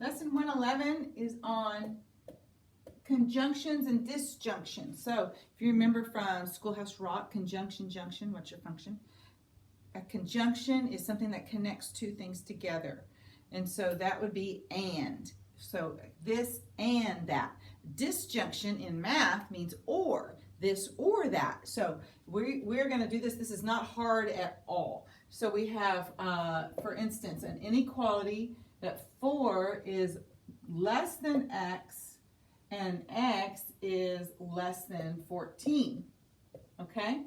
Lesson 111 is on conjunctions and disjunctions. So if you remember from Schoolhouse Rock, conjunction, junction, what's your function? A conjunction is something that connects two things together. And so that would be and. So this and that. Disjunction in math means or. This or that. So we're going to do this. This is not hard at all. So we have, for instance, an inequality that 4 is less than x and x is less than 14. Okay?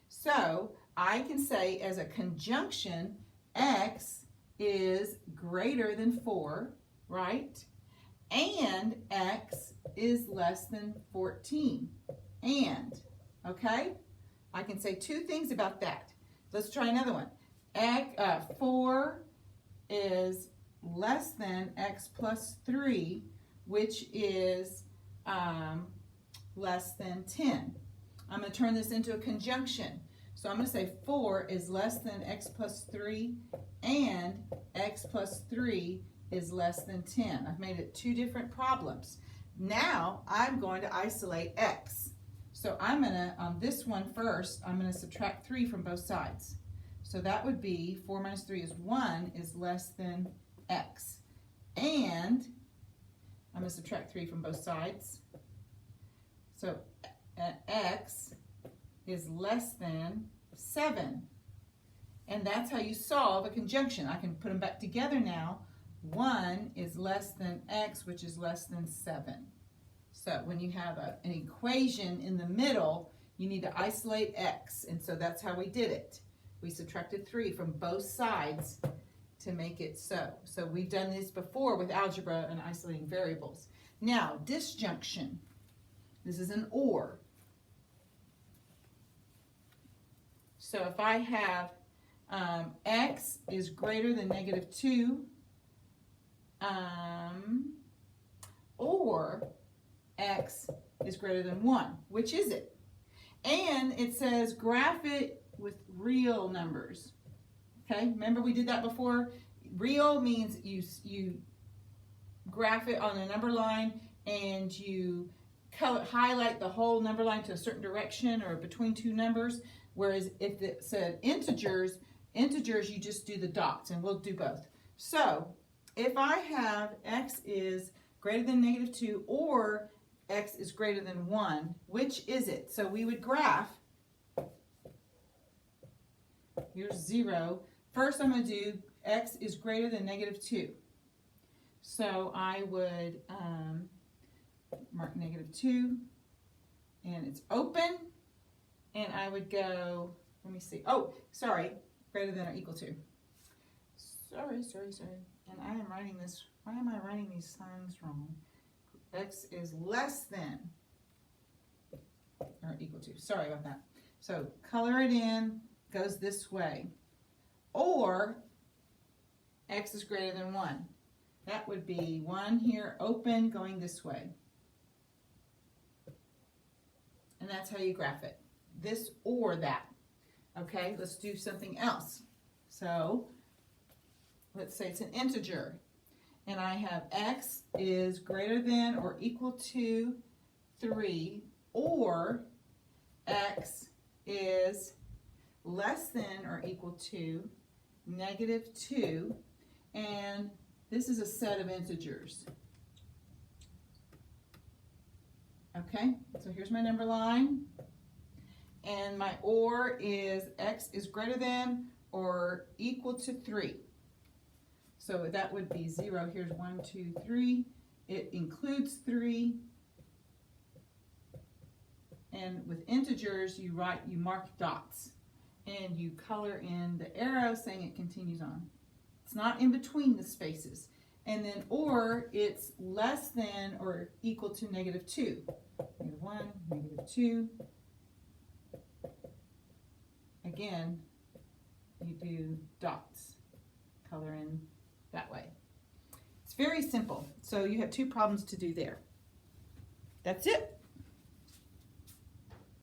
So I can say as a conjunction, x is greater than 4, right? And x is less than 14. And, okay? I can say two things about that. Let's try another one. 4 is less than x plus 3, which is less than 10. I'm going to turn this into a conjunction. So I'm going to say 4 is less than x plus 3 and x plus 3 is less than 10. I've made it two different problems. Now I'm going to isolate x. So I'm going to, on this one first, I'm going to subtract 3 from both sides. So that would be 4 minus 3 is 1 is less than x. And I'm going to subtract 3 from both sides. So x is less than 7. And that's how you solve a conjunction. I can put them back together now. 1 is less than x, which is less than 7. So when you have an equation in the middle, you need to isolate x. And so that's how we did it. We subtracted 3 from both sides to make it so. So we've done this before with algebra and isolating variables. Now, disjunction. This is an or. So if I have x is greater than negative 2, or x is greater than 1, which is it? And it says graph it with real numbers. Okay, remember we did that before? Real means you graph it on a number line and you highlight the whole number line to a certain direction or between two numbers. Whereas if it said integers you just do the dots, and we'll do both. So if I have x is greater than negative 2 or x is greater than 1, which is it? So we would graph. Here's 0. First I'm going to do x is greater than negative 2. So I would mark negative 2, and it's open, and I would go, let me see, oh, sorry, greater than or equal to. Sorry. And I am writing this, why am I writing these signs wrong? X is less than or equal to. Sorry about that. So color it in, goes this way. Or x is greater than 1. That would be 1 here, open, going this way. And that's how you graph it. This or that. Okay, let's do something else. So let's say it's an integer. And I have x is greater than or equal to 3, or x is less than or equal to negative 2, and this is a set of integers. Okay, so here's my number line, and my or is x is greater than or equal to 3. So that would be 0. Here's 1, 2, 3. It includes 3. And with integers, you mark dots. And you color in the arrow saying it continues on. It's not in between the spaces. And then or, it's less than or equal to negative 2. Negative 1, negative 2. Again, you do dots. Color in that way. It's very simple. So you have two problems to do there. That's it.